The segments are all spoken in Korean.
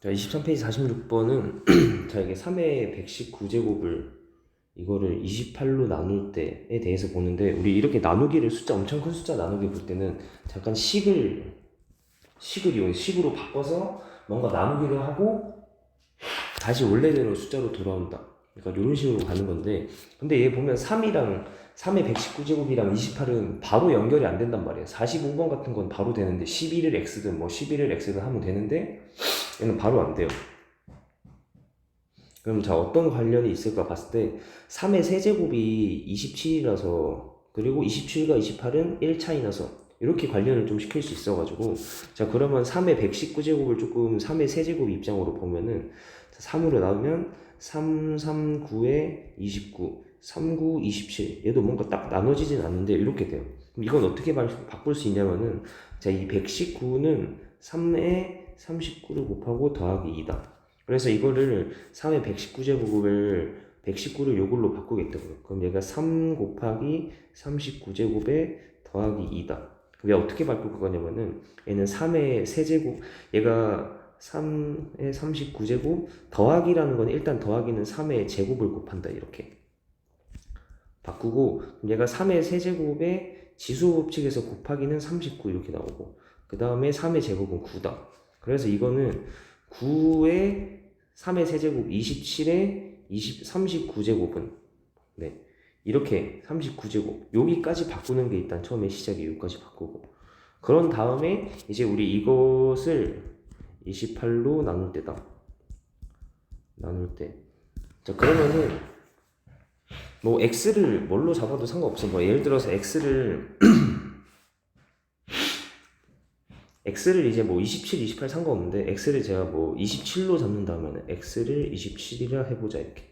자, 23페이지 46번은 자, 이게 3의 119제곱을 이거를 28로 나눌 때에 대해서 보는데, 우리 이렇게 나누기를 숫자 엄청 큰 숫자 나누기 볼 때는 잠깐 식을 이용해 식으로 바꿔서 뭔가 나누기를 하고 다시 원래대로 숫자로 돌아온다. 그러니까 이런 식으로 가는 건데, 근데 얘 보면 3의 119제곱이랑 28은 바로 연결이 안 된단 말이에요. 45번 같은 건 바로 되는데 11을 x든 뭐 11을 x든 하면 되는데 얘는 바로 안 돼요. 그럼 자, 어떤 관련이 있을까 봤을 때 3의 세제곱이 27이라서, 그리고 27과 28은 1 차이 나서 이렇게 관련을 좀 시킬 수 있어가지고, 자, 그러면 3의 119제곱을 조금 3의 세제곱 입장으로 보면은 3으로 나오면 3, 3, 9에 29, 3, 9, 27. 얘도 뭔가 딱 나눠지진 않는데 이렇게 돼요. 그럼 이건 어떻게 바꿀 수 있냐면은, 자, 이 119는 3에 39를 곱하고 더하기 2다. 그래서 이거를 3의 119제곱을 119를 요걸로 바꾸겠다고요. 그럼 얘가 3 곱하기 39제곱에 더하기 2다. 왜 어떻게 바꿀 거냐면은, 얘는 3의 세제곱, 얘가 3의 39제곱 더하기라는 건, 일단 더하기는 3의 제곱을 곱한다, 이렇게 바꾸고, 얘가 3의 세제곱에 지수 법칙에서 곱하기는 39 이렇게 나오고, 그 다음에 3의 제곱은 9다. 그래서 이거는 9의 3의 세제곱 27에 39제곱은, 네, 이렇게 39제곱 여기까지 바꾸는 게 일단 처음에 시작이 여기까지 바꾸고, 그런 다음에 이제 우리 이것을 28로 나눌 때다. 나눌 때, 자, 그러면은 뭐 x를 뭘로 잡아도 상관없어. 뭐 예를 들어서 x를 이제 뭐 27, 28 상관없는데, x를 제가 뭐 27로 잡는다면 x를 27이라 해보자, 이렇게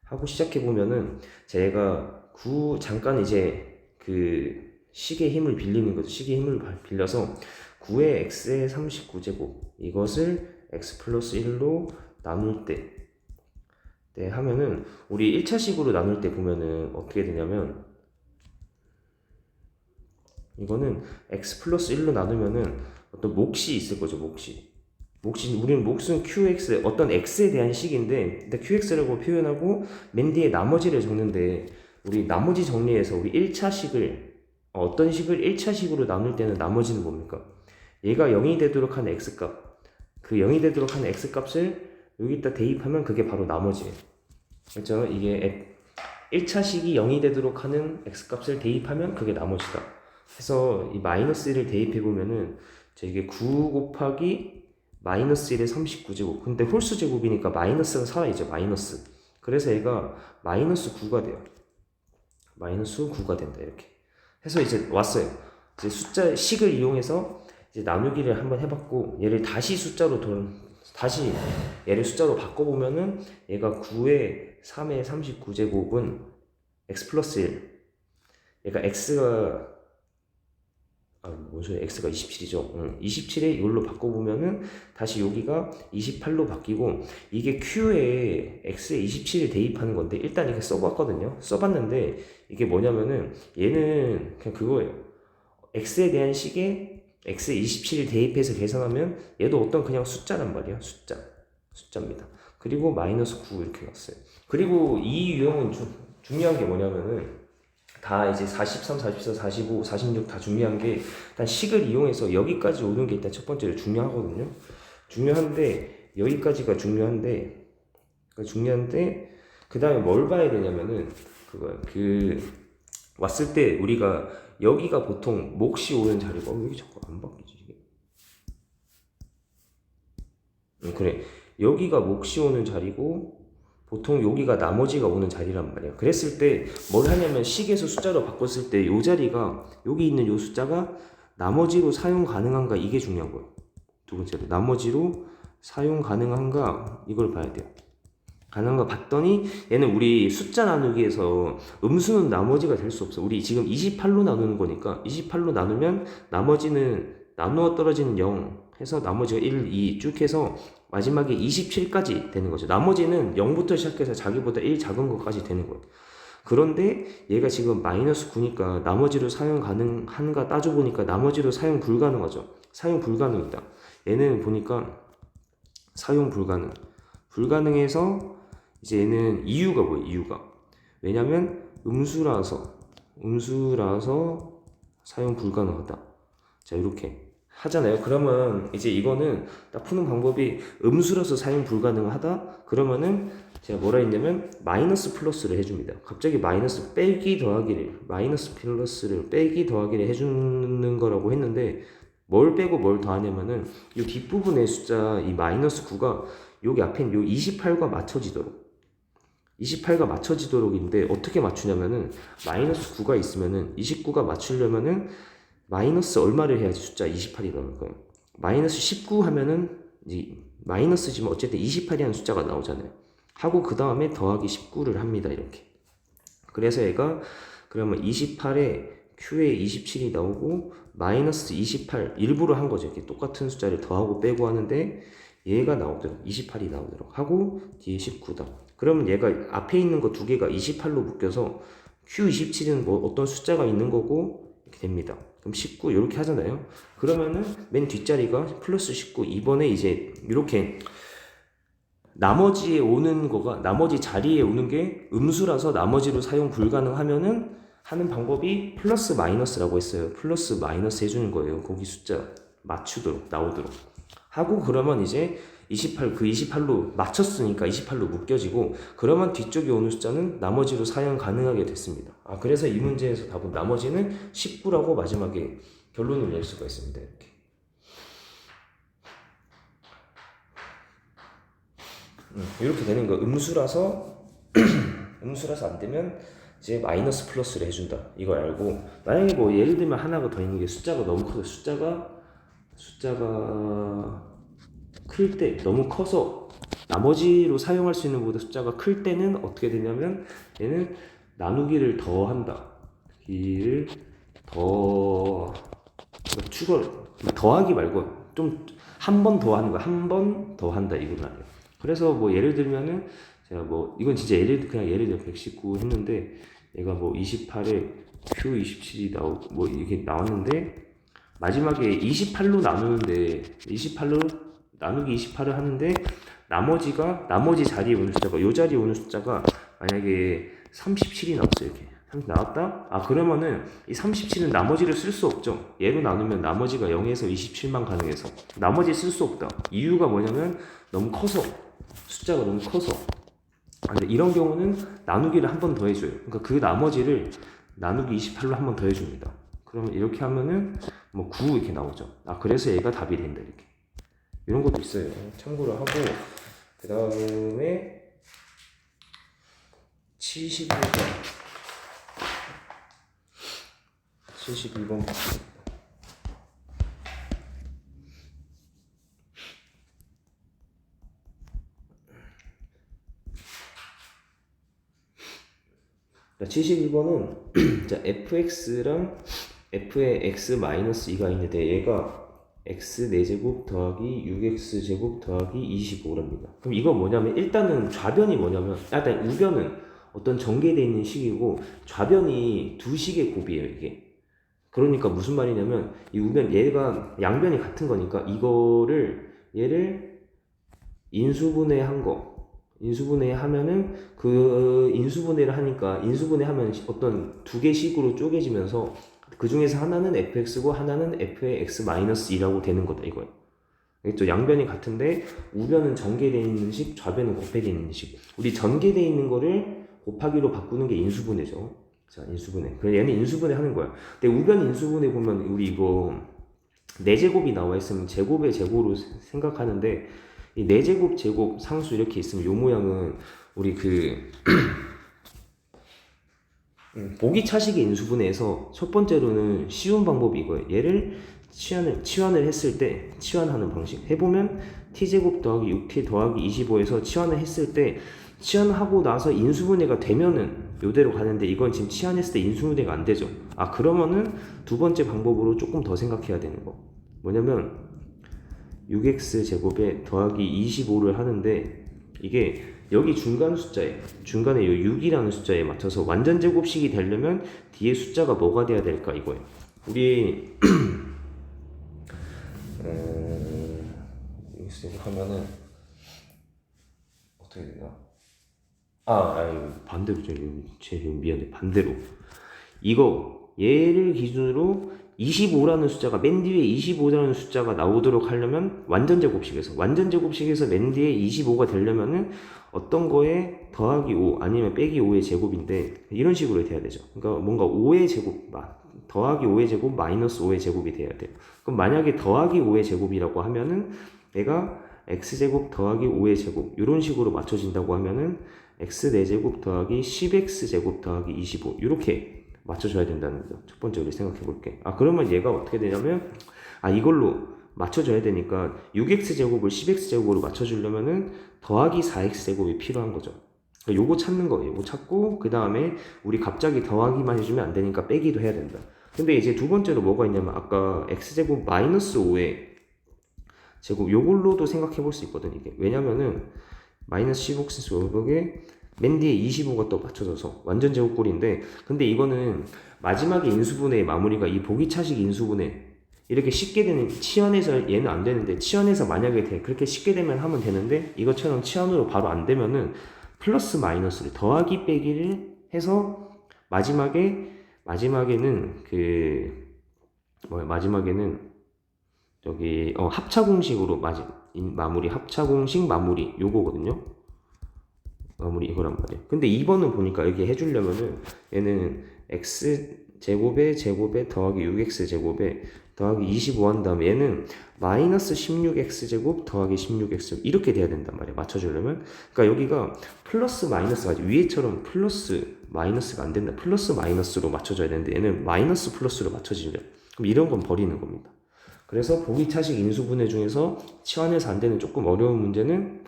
하고 시작해보면은, 제가 잠깐 이제 그 식의 힘을 빌리는 거죠. 식의 힘을 빌려서 9의 x의 39제곱 이것을 x 플러스 1로 나눌 때, 네, 하면은 우리 1차식으로 나눌 때 보면은 어떻게 되냐면, 이거는 x 플러스 1로 나누면은 어떤 몫이 있을 거죠. 우리는 몫은 qx, 어떤 x에 대한 식인데, 일단 qx라고 표현하고 맨 뒤에 나머지를 적는데, 우리 나머지 정리해서 우리 1차식을 어떤 식을 1차식으로 나눌 때는 나머지는 뭡니까? 얘가 0이 되도록 하는 x값, 그 0이 되도록 하는 x값을 여기다 대입하면 그게 바로 나머지예요. 그렇죠? 이게 1차식이 0이 되도록 하는 x값을 대입하면 그게 나머지다. 해서 이 마이너스 1을 대입해보면은, 이게 9 곱하기 마이너스 1의 39제곱. 근데 홀수 제곱이니까 마이너스가 살아있죠. 마이너스. 그래서 얘가 마이너스 9가 돼요. 마이너스 9가 된다. 이렇게 해서 이제 왔어요. 이제 식을 이용해서 이제 나누기를 한번 해봤고, 얘를 다시 얘를 숫자로 바꿔보면은, 얘가 9의 3의 39제곱은 x 플러스 1, 얘가 뭔 소리야, x가 27이죠. 27에 이걸로 바꿔보면은 다시 여기가 28로 바뀌고, 이게 q에 x에 27을 대입하는 건데, 일단 이렇게 써봤거든요. 써봤는데 이게 뭐냐면은, 얘는 그냥 그거예요. x에 대한 식에 x에 27을 대입해서 계산하면 얘도 어떤 그냥 숫자란 말이야. 숫자입니다. 그리고 마이너스 9 이렇게 났어요. 그리고 이 유형은 중요한 게 뭐냐면은, 다 이제 43, 44, 45, 46 다 중요한 게, 일단 식을 이용해서 여기까지 오는 게 일단 첫 번째로 중요하거든요. 여기까지가 중요한데, 그 다음에 뭘 봐야 되냐면은, 왔을 때 우리가 여기가 보통 몫이 오는 자리고, 여기 자꾸 안 바뀌지 이게. 그래, 여기가 몫이 오는 자리고, 보통 여기가 나머지가 오는 자리란 말이야. 그랬을 때 뭘 하냐면, 식에서 숫자로 바꿨을 때 이 자리가, 여기 있는 이 숫자가 나머지로 사용 가능한가, 이게 중요한 거예요. 두 번째로 나머지로 사용 가능한가, 이걸 봐야 돼요. 가능한가 봤더니, 얘는 우리 숫자 나누기에서 음수는 나머지가 될 수 없어. 우리 지금 28로 나누는 거니까 28로 나누면 나머지는 나누어 떨어지는 0 해서 나머지가 1, 2 쭉 해서 마지막에 27까지 되는 거죠. 나머지는 0부터 시작해서 자기보다 1 작은 것까지 되는 거예요. 그런데 얘가 지금 마이너스 9니까 나머지로 사용 가능한가 따져보니까 나머지로 사용 불가능하죠. 사용 불가능이다. 얘는 보니까 사용 불가능. 불가능해서 이제 얘는 이유가 뭐예요? 이유가 왜냐면 음수라서 사용 불가능하다. 자, 이렇게 하잖아요. 그러면 이제 이거는 딱 푸는 방법이 음수라서 사용 불가능하다. 그러면은 제가 뭐라 했냐면 마이너스 플러스를 해줍니다. 갑자기 마이너스 빼기 더하기를 마이너스 플러스를 빼기 더하기를 해주는 거라고 했는데 뭘 빼고 뭘 더하냐면은 이 뒷부분의 숫자 이 마이너스 9가 여기 앞에 요 28과 맞춰지도록 28가 맞춰지도록인데 어떻게 맞추냐면은 마이너스 9가 있으면은 29가 맞추려면은 마이너스 얼마를 해야지 숫자 28이 나올 거예요. 마이너스 19 하면은 이제 마이너스지만 어쨌든 28이라는 숫자가 나오잖아요. 하고 그 다음에 더하기 19를 합니다. 이렇게. 그래서 얘가 그러면 28에 Q에 27이 나오고 마이너스 28 일부러 한 거죠. 이렇게 똑같은 숫자를 더하고 빼고 하는데 얘가 나오도록 28이 나오도록 하고 뒤에 19다. 그러면 얘가 앞에 있는 거 두 개가 28로 묶여서 Q27은 뭐 어떤 숫자가 있는 거고 이렇게 됩니다. 그럼 19 이렇게 하잖아요. 그러면은 맨 뒷자리가 플러스 19 이번에 이제 이렇게 나머지에 오는 거가 나머지 자리에 오는 게 음수라서 나머지로 사용 불가능하면은 하는 방법이 플러스 마이너스라고 했어요. 플러스 마이너스 해주는 거예요. 거기 숫자 맞추도록 나오도록 하고 그러면 이제 28 그 28로 맞췄으니까 28로 묶여지고 그러면 뒤쪽에 오는 숫자는 나머지로 사용 가능하게 됐습니다. 그래서 이 문제에서 답은 나머지는 19라고 마지막에 결론을 낼 수가 있습니다. 이렇게 되는 거. 음수라서 안 되면 이제 마이너스 플러스를 해준다. 이걸 알고 만약에 뭐 예를 들면 하나가 더 있는 게 숫자가 너무 커서 숫자가 클 때 너무 커서 나머지로 사용할 수 있는 것보다 숫자가 클 때는 어떻게 되냐면 얘는 나누기를 더 한다. 기를 더 더하기 말고 좀 한 번 더 하는 거야. 한 번 더 한다 이건 아니에요. 그래서 뭐 예를 들면은 제가 뭐 이건 진짜 그냥 예를 들어 119 했는데 얘가 뭐 28에 Q27이 나오고 뭐 이렇게 나왔는데 마지막에 28로 나누는데 28로 나누기 28을 하는데 나머지 자리에 오는 숫자가 요 자리에 오는 숫자가 만약에 37이 나왔어요. 이렇게 나왔다? 그러면은 이 37은 나머지를 쓸 수 없죠. 얘로 나누면 나머지가 0에서 27만 가능해서 나머지 쓸 수 없다. 이유가 뭐냐면 너무 커서 숫자가 너무 커서 근데 이런 경우는 나누기를 한 번 더 해줘요. 그러니까 그 나머지를 나누기 28로 한 번 더 해줍니다. 그러면 이렇게 하면은 뭐 9 이렇게 나오죠. 그래서 얘가 답이 된다 이렇게. 이런 것도 있어요. 참고를 하고 그 다음에 71번 자, 71번은 fx랑 f의 x-2가 있는데 얘가 x 4제곱 더하기 6x제곱 더하기 25랍니다. 그럼 이거 뭐냐면 일단은 좌변이 뭐냐면 일단 우변은 어떤 전개되어 있는 식이고 좌변이 두 식의 곱이에요 이게. 그러니까 무슨 말이냐면 이 우변 얘가 양변이 같은 거니까 얘를 인수분해 한 거 인수분해 하면은 그 인수분해를 하니까 인수분해 하면 어떤 두 개 식으로 쪼개지면서 그 중에서 하나는 fx고 하나는 f의 x-2라고 되는 거다 이거예요. 알겠죠? 양변이 같은데 우변은 전개되어 있는 식, 좌변은 곱해되어 있는 식. 우리 전개되어 있는 거를 곱하기로 바꾸는 게 인수분해죠. 자, 인수분해. 그래 얘는 인수분해 하는 거야. 근데 우변 인수분해 보면 우리 이거 4제곱이 나와 있으면 제곱의 제곱으로 생각하는데 이 4제곱 제곱 상수 이렇게 있으면 요 모양은 우리 보기 차식의 인수분해에서 첫 번째로는 쉬운 방법이 이거예요. 얘를 치환을 했을 때 치환하는 방식 해보면 t제곱 더하기 6t 더하기 25에서 치환을 했을 때 치환하고 나서 인수분해가 되면은 요대로 가는데 이건 지금 치환했을 때 인수분해가 안 되죠. 그러면은 두 번째 방법으로 조금 더 생각해야 되는 거 뭐냐면 6x 제곱에 더하기 25를 하는데 이게 여기 중간에 요 6이라는 숫자에 맞춰서 완전 제곱식이 되려면 뒤에 숫자가 뭐가 돼야 될까 이거예요. 우리 여기서 하면은 어떻게 되나? 아니, 반대로 제 미안해. 반대로. 이거 얘를 기준으로 25라는 숫자가 맨 뒤에 25라는 숫자가 나오도록 하려면 완전 제곱식에서 맨 뒤에 25가 되려면은 어떤 거에 더하기 5 아니면 빼기 5의 제곱인데 이런 식으로 돼야 되죠. 그러니까 뭔가 5의 제곱 더하기 5의 제곱 마이너스 5의 제곱이 돼야 돼요. 그럼 만약에 더하기 5의 제곱이라고 하면은 얘가 x제곱 더하기 5의 제곱 이런 식으로 맞춰진다고 하면은 x 4제곱 더하기 10x제곱 더하기 25 이렇게 맞춰줘야 된다는 거. 첫 번째 우리 생각해 볼게. 그러면 얘가 어떻게 되냐면 이걸로 맞춰줘야 되니까 6x제곱을 10x제곱으로 맞춰주려면은 더하기 4x제곱이 필요한 거죠. 그러니까 요거 찾는 거예요. 요거 찾고 그 다음에 우리 갑자기 더하기만 해주면 안 되니까 빼기도 해야 된다. 근데 이제 두 번째로 뭐가 있냐면 아까 x제곱 마이너스 5의 제곱 요걸로도 생각해 볼 수 있거든 이게. 왜냐면은 마이너스 15x 제곱에 맨 뒤에 25가 또 맞춰져서 완전 제곱꼴인데, 근데 이거는 마지막에 인수분해의 마무리가 이 보기차식 인수분해 이렇게 쉽게 되는 치환해서 얘는 안 되는데 치환해서 만약에 그렇게 쉽게 되면 하면 되는데 이것처럼 치환으로 바로 안 되면은 플러스 마이너스를 더하기 빼기를 해서 마지막에는 마지막에는 저기 합차 공식으로 마무리 합차 공식 마무리 요거거든요. 마무리 이거란 말이에요. 근데 2번은 보니까 이렇게 해주려면은 얘는 x 제곱에 더하기 6x 제곱에 더하기 25 한 다음에 얘는 마이너스 16x 제곱 더하기 16x 이렇게 돼야 된단 말이에요. 맞춰주려면. 그러니까 여기가 플러스 마이너스가 위에처럼 플러스 마이너스가 안 된다. 플러스 마이너스로 맞춰줘야 되는데 얘는 마이너스 플러스로 맞춰지죠. 그럼 이런 건 버리는 겁니다. 그래서 보기차식 인수분해 중에서 치환해서 안 되는 조금 어려운 문제는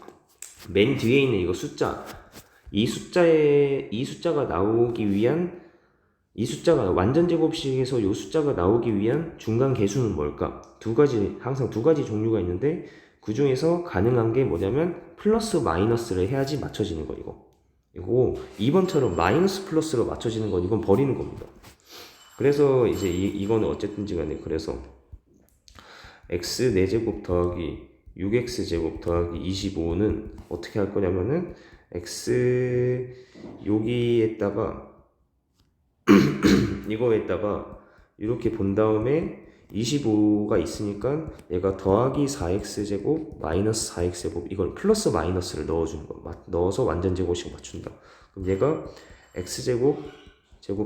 맨 뒤에 있는 이거 숫자, 이 숫자가 나오기 위한 이 숫자가 완전 제곱식에서 이 숫자가 나오기 위한 중간 계수는 뭘까? 항상 두 가지 종류가 있는데 그 중에서 가능한 게 뭐냐면 플러스 마이너스를 해야지 맞춰지는 거 이거 2번처럼 마이너스 플러스로 맞춰지는 건 이건 버리는 겁니다. 그래서 이제 이거는 어쨌든지 간에 그래서 x 4제곱 더하기 6x제곱 더하기 25는 어떻게 할 거냐면은 x 여기에다가 이거에다가 이렇게 본 다음에 25가 있으니까 얘가 더하기 4x제곱 마이너스 4x제곱 이걸 플러스 마이너스를 넣어주는 거 넣어서 완전 제곱식 맞춘다. 그럼 얘가 x제곱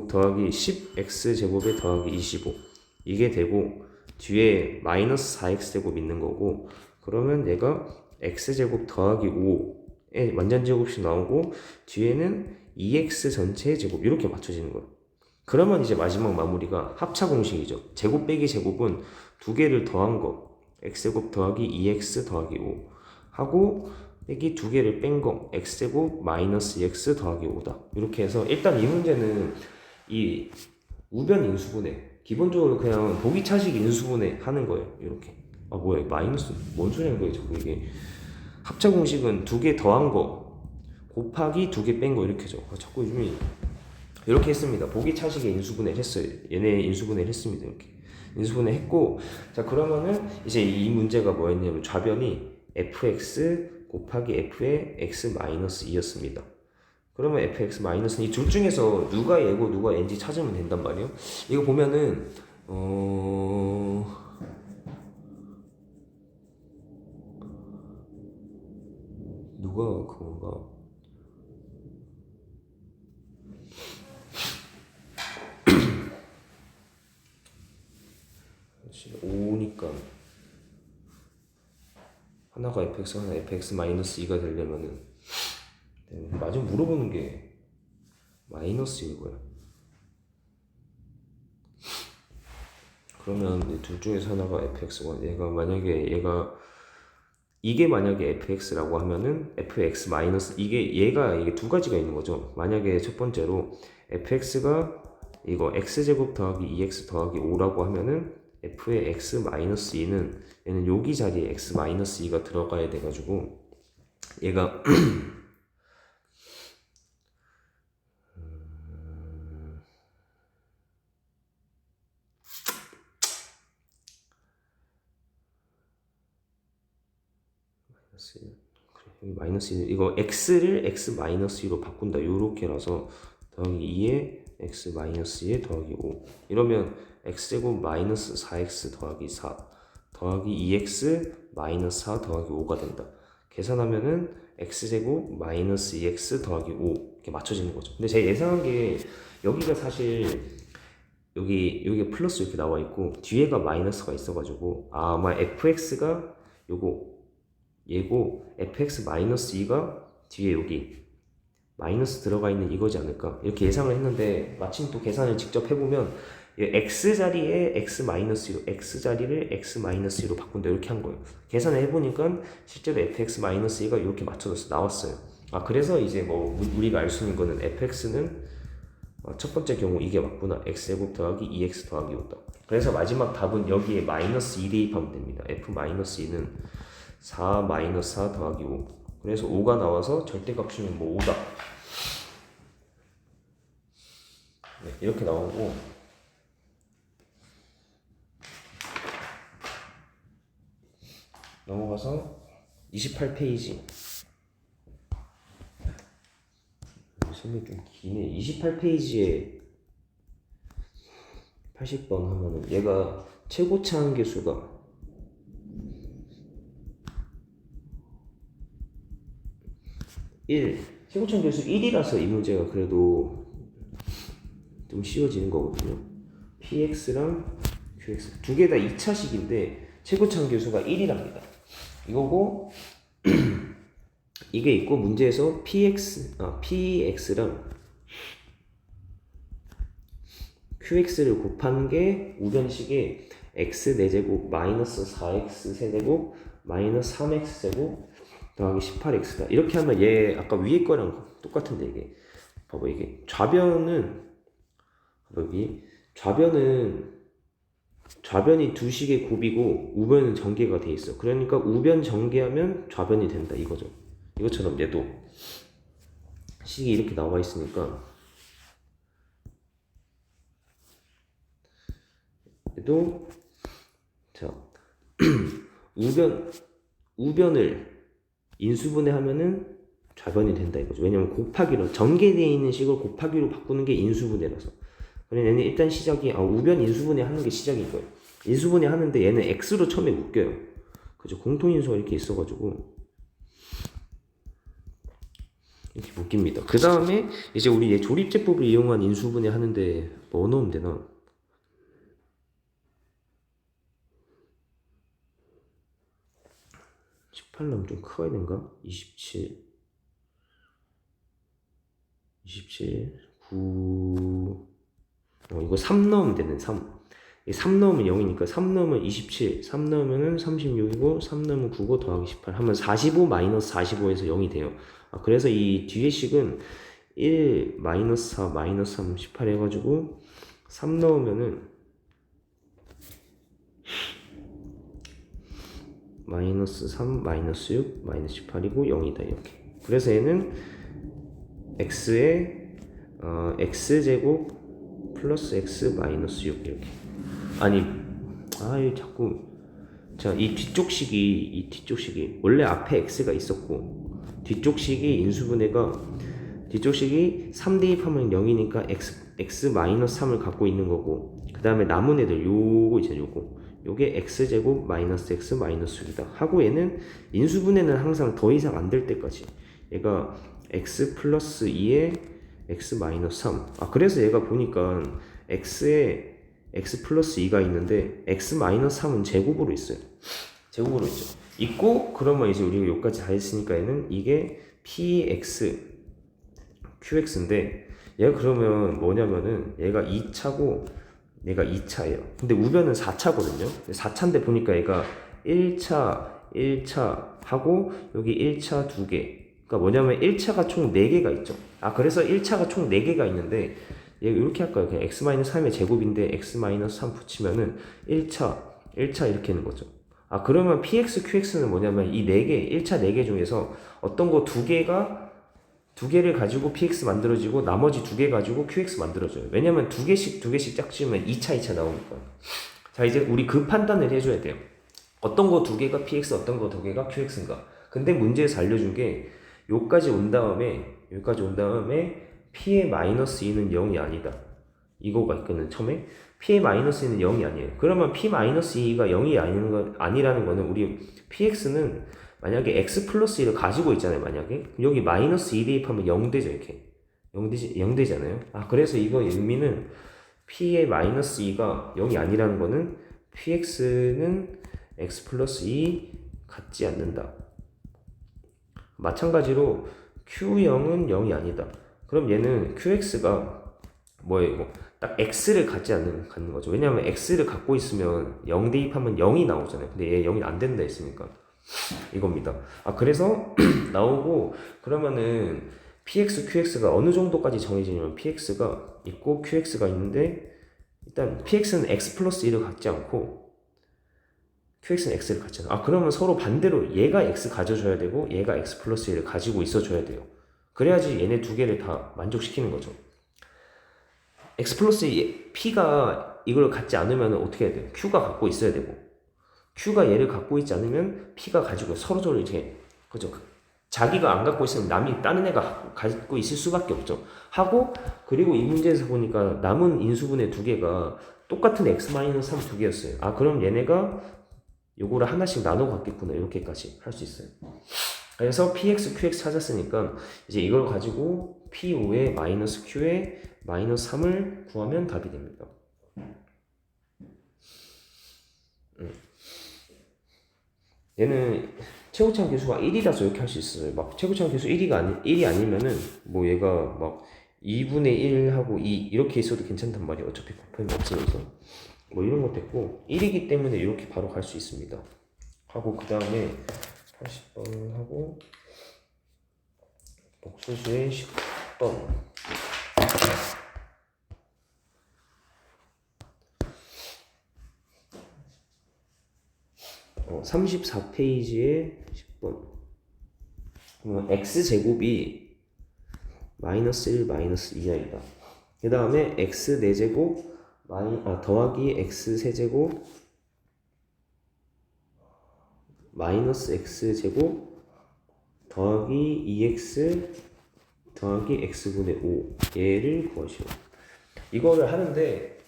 더하기 10x제곱에 더하기 25 이게 되고 뒤에 마이너스 4x제곱 있는 거고, 그러면 얘가 x제곱 더하기 5에 완전 제곱식 나오고 뒤에는 2x 전체의 제곱 이렇게 맞춰지는 거예요. 그러면 이제 마지막 마무리가 합차 공식이죠. 제곱 빼기 제곱은 두 개를 더한 거 x제곱 더하기 2x 더하기 5 하고 빼기 두 개를 뺀 거 x제곱 마이너스 2x 더하기 5다. 이렇게 해서 일단 이 문제는 이 우변 인수분해 기본적으로 그냥 보기차식 인수분해 하는 거예요. 이렇게. 뭐야 마이너스 뭔 소리 하는 거예요 자꾸 이게. 합차 공식은 두 개 더한 거 곱하기 두 개 뺀 거 이렇게죠. 자꾸 요즘에 이렇게 했습니다. 보기차식의 인수분해를 했어요. 얘네 인수분해를 했습니다. 이렇게 인수분해 했고, 자 그러면은 이제 이 문제가 뭐였냐면 좌변이 fx 곱하기 f의 x-2였습니다. 그러면 fx- 이 둘 중에서 누가 얘고 누가 n지 찾으면 된단 말이에요. 이거 보면은 누가 그건가? 그렇지. 5니까 하나가 fx 하나 fx-2가 되려면은 마지막 물어보는 게 마이너스 이거야. 그러면 둘 중에서 하나가 fx고 이게 만약에 fx라고 하면은 fx 마이너스 이게 두 가지가 있는 거죠. 만약에 첫 번째로 fx가 이거 x제곱 더하기 2x 더하기 5라고 하면은 f의 x-2는 얘는 여기 자리에 x-2가 들어가야 돼가지고 얘가 여기 마이너스 1, 이거 x를 x 마이너스 2로 바꾼다. 요렇게라서 더하기 2에 x 마이너스 2에 더하기 5. 이러면 x제곱 마이너스 4x 더하기 4 더하기 2x 마이너스 4 더하기 5가 된다. 계산하면은 x제곱 마이너스 2x 더하기 5 이렇게 맞춰지는 거죠. 근데 제가 예상한 게 여기가 사실 여기가 플러스 이렇게 나와 있고 뒤에가 마이너스가 있어가지고 아마 fx가 요거 얘고 fx 마이너스 2가 뒤에 여기 마이너스 들어가 있는 이거지 않을까 이렇게 예상을 했는데 마침 또 계산을 직접 해보면 x자리에 x-2로 x자리를 x-2로 바꾼다 이렇게 한 거예요. 계산을 해보니까 실제로 fx-2가 이렇게 맞춰져서 나왔어요. 아 그래서 이제 뭐 우리가 알 수 있는 거는 fx는 첫 번째 경우 이게 맞구나. x제곱 더하기 2x 더하기 5다. 그래서 마지막 답은 여기에 마이너스 2 대입하면 됩니다. f-2는 4 마이너스 4 더하기 5. 그래서 5가 나와서 절대값이면 뭐 5다. 네, 이렇게 나오고 넘어가서 28페이지. 손이 좀 기네. 28페이지에 80번 하면은 얘가 최고차 한계수가 1. 최고차 한계수 1이라서 이 문제가 그래도 좀 쉬워지는 거거든요. px랑 qx 두 개 다 2차식인데 최고차 한계수가 1이랍니다. 이거고 이게 있고 문제에서 px랑 qx를 곱한 게 우변식에 x 4제곱 마이너스 4x 세제곱 마이너스 3x 제곱 더하기 18x다. 이렇게 하면 얘 아까 위에 거랑 똑같은데 이게 봐봐 이게 좌변은 여기 좌변이 두 식의 곱이고 우변은 전개가 돼 있어. 그러니까 우변 전개하면 좌변이 된다 이거죠. 이것처럼 얘도 식이 이렇게 나와 있으니까 얘도 자 우변을 인수분해 하면은 좌변이 된다 이거죠. 왜냐면 곱하기로 전개되어 있는 식을 곱하기로 바꾸는 게 인수분해라서. 그러면 얘는 일단 시작이 우변 인수분해 하는 게 시작인 거예요. 인수분해 하는데 얘는 x로 처음에 묶여요. 그죠? 공통인수가 이렇게 있어가지고 이렇게 묶입니다. 그 다음에 이제 우리 얘 조립제법을 이용한 인수분해 하는데 뭐 넣으면 되나? 18 넣으면 좀 커야 되는가? 27 9 이거 3 넣으면 되는 3 넣으면 0이니까 3 넣으면 27 3 넣으면 36이고 3 넣으면 9고 더하기 18 하면 45 마이너스 45에서 0이 돼요. 그래서 이 뒤에 식은 1 마이너스 4 마이너스 3 18 해가지고 3 넣으면은 마이너스 3 마이너스 6 마이너스 18이고 0이다 이렇게. 그래서 얘는 x에 x제곱 플러스 x 마이너스 6 이렇게. 아니 자꾸 이 뒤쪽 식이 원래 앞에 x가 있었고 뒤쪽 식이 인수분해가 뒤쪽 식이 3 대입하면 0이니까 x 마이너스 3을 갖고 있는 거고 그 다음에 남은 애들 요거 있잖아요. 요게 x제곱 마이너스 x 마이너스 6이다 하고 얘는 인수분해는 항상 더 이상 안 될 때까지 얘가 x 플러스 2에 x 마이너스 3 그래서 얘가 보니까 x에 x 플러스 2가 있는데 x 마이너스 3은 제곱으로 있어요. 제곱으로 있죠. 있고 그러면 이제 우리가 여기까지 다 했으니까 얘는 이게 px qx인데 얘가 그러면 뭐냐면은 얘가 2차고 얘가 2차예요. 근데 우변은 4차거든요. 4차인데 보니까 얘가 1차 하고 여기 1차 2개. 그러니까 뭐냐면 1차가 총 4개가 있죠. 그래서 1차가 총 4개가 있는데 얘가 이렇게 할까요? 그냥 x-3의 제곱인데 x-3 붙이면은 1차 이렇게 하는 거죠. 그러면 px, qx는 뭐냐면 이 4개, 1차 4개 중에서 어떤 거 2개를 가지고 px 만들어지고 나머지 2개 가지고 qx 만들어져요. 왜냐면 2개씩 짝지으면 2차 나오니까. 자, 이제 우리 그 판단을 해줘야 돼요. 어떤 거 2개가 px, 어떤 거 2개가 qx인가. 근데 문제에서 알려준 게 여기까지 온 다음에 p의 마이너스 2는 0이 아니다. 이거가 있거든 처음에. p의 마이너스 2는 0이 아니에요. 그러면 p 마이너스 2가 0이 아니라는 거는 우리 px는 만약에 x 플러스 1을 가지고 있잖아요. 만약에 여기 마이너스 2 대입하면 0 되죠. 이렇게 0 되잖아요. 그래서 이거 의미는 p의 마이너스 2가 0이 아니라는 거는 px는 x 플러스 2 같지 않는다. 마찬가지로 q0은 0이 아니다. 그럼 얘는 qx가 뭐예요? 딱 x를 갖지 갖는 거죠. 왜냐하면 x를 갖고 있으면 0 대입하면 0이 나오잖아요. 근데 얘 0이 안 된다 했으니까 이겁니다. 그래서 나오고 그러면은 px, qx가 어느 정도까지 정해지냐면 px가 있고 qx가 있는데 일단 px는 x 플러스 1을 갖지 않고 qx는 x를 갖지 않아. 그러면 서로 반대로 얘가 x 가져줘야 되고 얘가 x 플러스 1을 가지고 있어줘야 돼요. 그래야지 얘네 두 개를 다 만족시키는 거죠. x 플러스 p가 이걸 갖지 않으면 어떻게 해야 돼요? q가 갖고 있어야 되고 q가 얘를 갖고 있지 않으면 p가 가지고 서로서로 이렇게 그죠? 자기가 안 갖고 있으면 남이 다른 애가 갖고 있을 수밖에 없죠. 그리고 이 문제에서 보니까 남은 인수분해 두 개가 똑같은 x-3 두 개였어요. 그럼 얘네가 요거를 하나씩 나눠 갖겠구나. 이렇게까지 할 수 있어요. 그래서 px, qx 찾았으니까 이제 이걸 가지고 p5에 마이너스 q에 마이너스 3을 구하면 답이 됩니다. 얘는 최고차원 계수가 1이라서 이렇게 할 수 있어요. 막 최고차원 계수 1이 아니면은 뭐 얘가 막 2분의 1하고 2 이렇게 있어도 괜찮단 말이에요. 어차피 곱셈이 없으면서 뭐 이런 것도 있고 1이기 때문에 이렇게 바로 갈 수 있습니다. 그 다음에 80번 하고 복수수의 10번 34페이지에 10번 x제곱이 마이너스 1 마이너스 2이다. 그 다음에 x 4제곱 더하기 x 세제곱 마이너스 x제곱 더하기 2x 더하기 x분의 5 얘를 구하시오. 이거를 하는데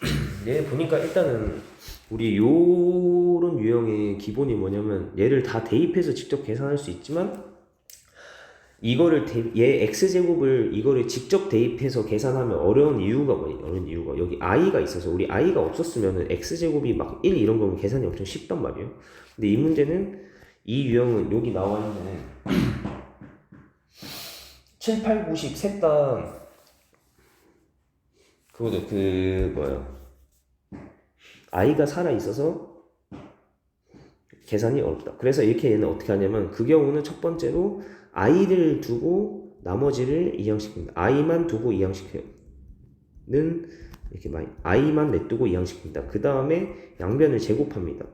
얘 보니까 일단은 우리 요런 유형의 기본이 뭐냐면 얘를 다 대입해서 직접 계산할 수 있지만 이거를 얘 x제곱을 이거를 직접 대입해서 계산하면 어려운 이유가 뭐예요? 어려운 이유가 여기 i가 있어서 우리 i가 없었으면은 x제곱이 막 1 이런 거면 계산이 엄청 쉽단 말이에요. 근데 이 문제는 이 유형은 여기 나와 있는 7, 8, 9, 10 셋 다 그거죠. i가 살아 있어서 계산이 어렵다. 그래서 이렇게 얘는 어떻게 하냐면 그 경우는 첫 번째로 i를 두고 나머지를 이항시킵니다. i만 두고 이항시켜요. 이렇게 i만 냅두고 이항시킵니다. 그 다음에 양변을 제곱합니다.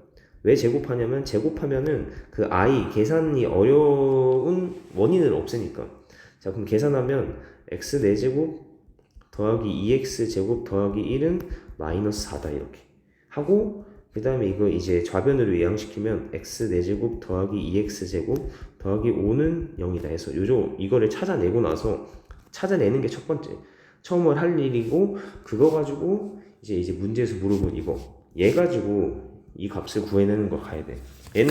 왜 제곱하냐면 제곱하면은 그 i 계산이 어려운 원인을 없애니까. 자, 그럼 계산하면 x 4제곱 더하기 2x 제곱 더하기 1은 마이너스 4다 이렇게 하고 그 다음에 이거 이제 좌변으로 이항시키면 x 4제곱 더하기 2x 제곱 더하기 5는 0이다 해서 이거를 찾아내고 나서 찾아내는 게 첫 번째 처음으로 할 일이고 그거 가지고 이제 문제에서 물어본 얘 가지고 이 값을 구해내는 거 가야 돼. 얘는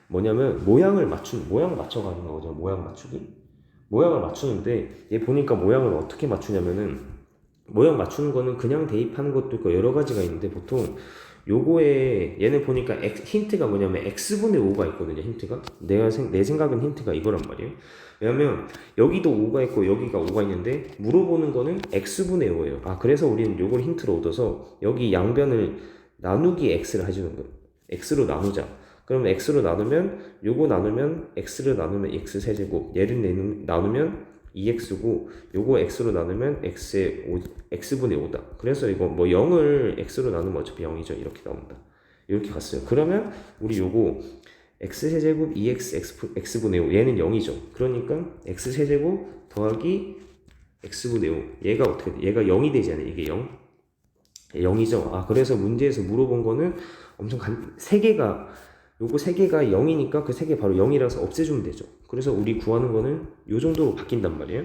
뭐냐면 모양 맞춰가는 거죠. 모양 맞추기. 모양을 맞추는데 얘 보니까 모양을 어떻게 맞추냐면은 모양 맞추는 거는 그냥 대입하는 것도 있고 여러 가지가 있는데 보통 요거에 얘는 보니까 힌트가 뭐냐면 x분의 5가 있거든요. 힌트가 내 생각은 힌트가 이거란 말이에요. 왜냐면 여기도 5가 있고 여기가 5가 있는데 물어보는 거는 x분의 5예요. 그래서 우리는 요걸 힌트로 얻어서 여기 양변을 나누기 x를 해주는 거예요. x로 나누자. 그러면 x로 나누면 요거 나누면 x를 나누면 x 세제곱 얘를 나누면 2x고 요거 x로 나누면 x분의 5다. 그래서 이거 뭐 0을 x로 나누면 어차피 0이죠. 이렇게 나온다. 이렇게 갔어요. 그러면 우리 요거 x 세제곱 2x x분의 5 얘는 0이죠. 그러니까 x 세제곱 더하기 x분의 5 얘가 어떻게 돼? 얘가 0이 되잖아요. 이게 0이죠. 그래서 문제에서 물어본 거는 엄청 3개가 요거 3개가 0이니까 그 3개 바로 0이라서 없애주면 되죠. 그래서 우리 구하는 거는 요 정도로 바뀐단 말이에요.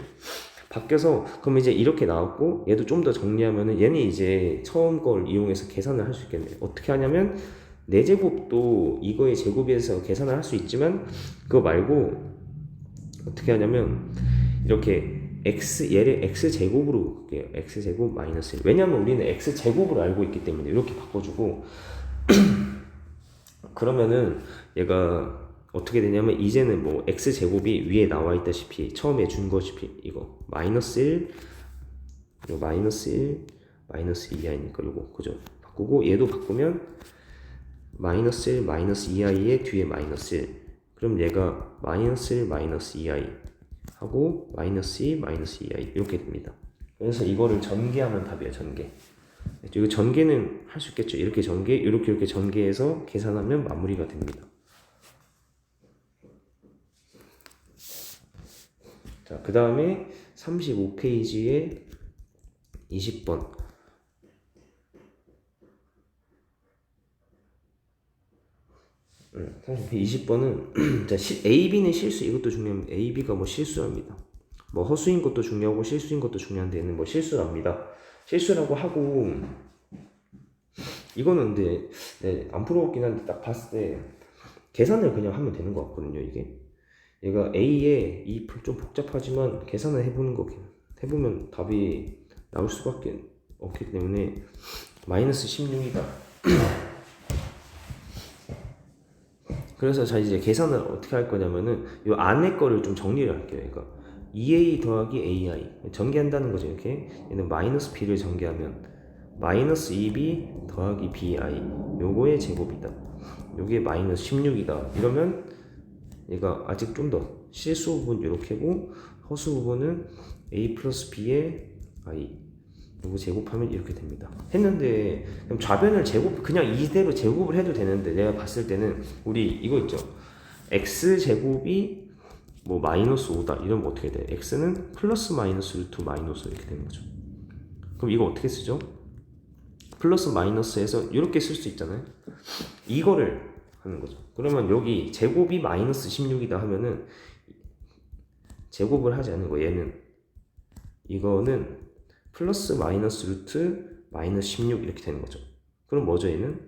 바뀌어서 그럼 이제 이렇게 나왔고, 얘도 좀 더 정리하면은 얘는 이제 처음 걸 이용해서 계산을 할 수 있겠네요. 어떻게 하냐면 4제곱도 이거의 제곱에서 계산을 할 수 있지만, 그거 말고 어떻게 하냐면 이렇게 얘를 x제곱으로 볼게요. x제곱 마이너스 1. 왜냐면 우리는 x제곱으로 알고 있기 때문에 이렇게 바꿔주고, 그러면은 얘가 어떻게 되냐면 이제는 뭐 x제곱이 위에 나와 있다시피 처음에 준 것이피 이거 마이너스 1, 이거 마이너스 1, 마이너스 2i니까 요거 그죠? 바꾸고 얘도 바꾸면 마이너스 1, 마이너스 2i의 뒤에 마이너스 1. 그럼 얘가 마이너스 1, 마이너스 2i 하고 마이너스 2, 마이너스 2i 이렇게 됩니다. 그래서 이거를 전개하면 답이에요. 전개. 이거 전개는 할 수 있겠죠. 이렇게 전개, 이렇게 전개해서 계산하면 마무리가 됩니다. 자, 그 다음에 35페이지에 20번. 20번은 자, AB는 실수, 이것도 중요합니다. AB가 뭐 실수랍니다. 뭐 허수인 것도 중요하고 실수인 것도 중요한데 얘는 뭐 실수랍니다. 실수라고 하고, 이거는 근데 네, 안 풀어봤긴 한데 딱 봤을 때 계산을 그냥 하면 되는 것 같거든요. 이게 얘가 A에 이 좀 복잡하지만 계산을 해보면 답이 나올 수밖에 없기 때문에 마이너스 16이다. 그래서 자 이제 계산을 어떻게 할 거냐면은 이 안에 거를 좀 정리를 할게요. 그러니까 2a 더하기 ai 전개한다는 거죠. 이렇게 얘는 마이너스 b를 전개하면 마이너스 2b 더하기 bi 요거의 제곱이다. 요게 마이너스 16이다. 이러면 얘가 아직 좀 더 실수 부분 이렇게고 허수 부분은 a 플러스 b의 i 요거 제곱하면 이렇게 됩니다. 했는데 그럼 좌변을 그냥 이대로 제곱을 해도 되는데 내가 봤을 때는 우리 이거 있죠. x 제곱이 뭐 마이너스 5다 이러면 어떻게 돼? x는 플러스 마이너스 루트 마이너스 이렇게 되는 거죠. 그럼 이거 어떻게 쓰죠? 플러스 마이너스에서 이렇게 쓸 수 있잖아요. 이거를 하는 거죠. 그러면 여기 제곱이 마이너스 16이다 하면은 제곱을 하지 않는 거. 얘는 이거는 플러스 마이너스 루트 마이너스 16 이렇게 되는 거죠. 그럼 뭐죠? 얘는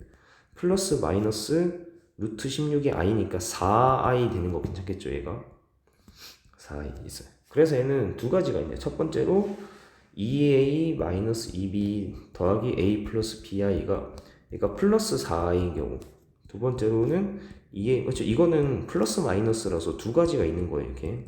플러스 마이너스 루트 16이 i니까 4i 되는 거 괜찮겠죠? 얘가 4i 있어요. 그래서 얘는 두 가지가 있네요. 첫 번째로 2a 마이너스 2b 더하기 a 플러스 bi가 얘가 플러스 4i인 경우, 두 번째로는 2a, 그렇죠? 이거는 플러스 마이너스라서 두 가지가 있는 거예요. 이렇게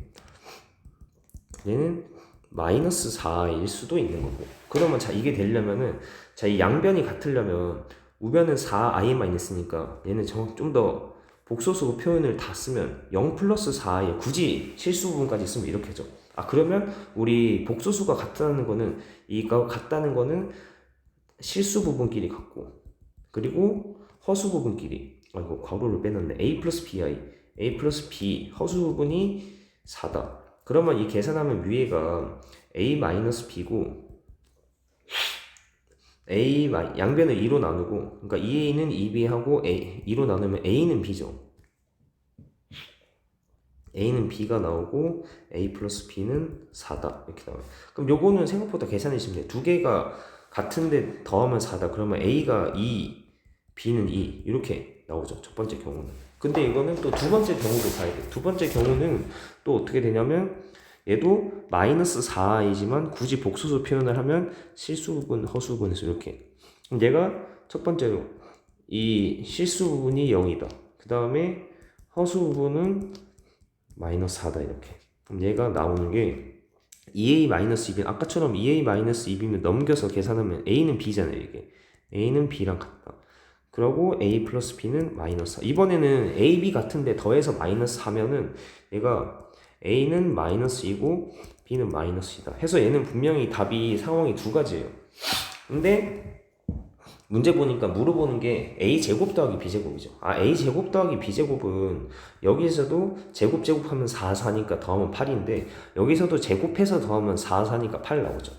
얘는 마이너스 4일 수도 있는 거고. 그러면 자 이게 되려면은 자 이 양변이 같으려면 우변은 4i만 있으니까 얘는 좀 더 복소수 표현을 다 쓰면 0 플러스 4i 굳이 실수 부분까지 쓰면 이렇게죠. 아 그러면 우리 복소수가 같다는 거는 이거 같다는 거는 실수 부분끼리 같고, 그리고 허수 부분끼리 이거 괄호를 빼놨네. a 플러스 b 허수 부분이 4다. 그러면 이 계산하면 위에가 a 마이너스 b고 양변을 2로 나누고, 그러니까 2a는 2b하고 2로 나누면 a는 b죠. a는 b가 나오고 a 플러스 b는 4다 이렇게 나와요. 그럼 요거는 생각보다 계산이 쉽네요. 두 개가 같은데 더하면 4다. 그러면 a가 2, b는 2 이렇게 나오죠. 첫 번째 경우는. 근데 이거는 또 두 번째 경우도 봐야 돼요. 두 번째 경우는 또 어떻게 되냐면 얘도 마이너스 4i지만 굳이 복수수 표현을 하면 실수 부분, 허수 부분에서 이렇게. 그럼 얘가 첫 번째로 이 실수 부분이 0이다. 그 다음에 허수 부분은 마이너스 4다 이렇게. 그럼 얘가 나오는 게 2a-2b, 아까처럼 2a-2b면 넘겨서 계산하면 a는 b잖아요. 이게 a는 b랑 같다. 그리고 a 플러스 b는 마이너스 4. 이번에는 a, b 같은데 더해서 마이너스 하면은 얘가 a는 마이너스이고 b는 마이너스이다 해서 얘는 분명히 답이 상황이 두 가지예요. 근데 문제 보니까 물어보는 게 a 제곱 더하기 b 제곱이죠. 아 a 제곱 더하기 b 제곱은 여기서도 제곱하면 4, 4니까 더하면 8인데 여기서도 제곱해서 더하면 4, 4니까 8 나오죠.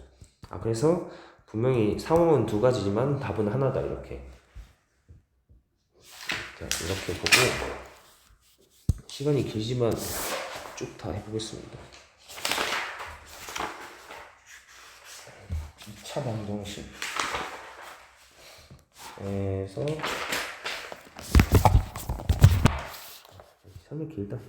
아 그래서 분명히 상황은 두 가지지만 답은 하나다 이렇게. 자, 이렇게 보고 시간이 길지만 쭉 다 해보겠습니다. 2차 방정식 에서 설명 길다.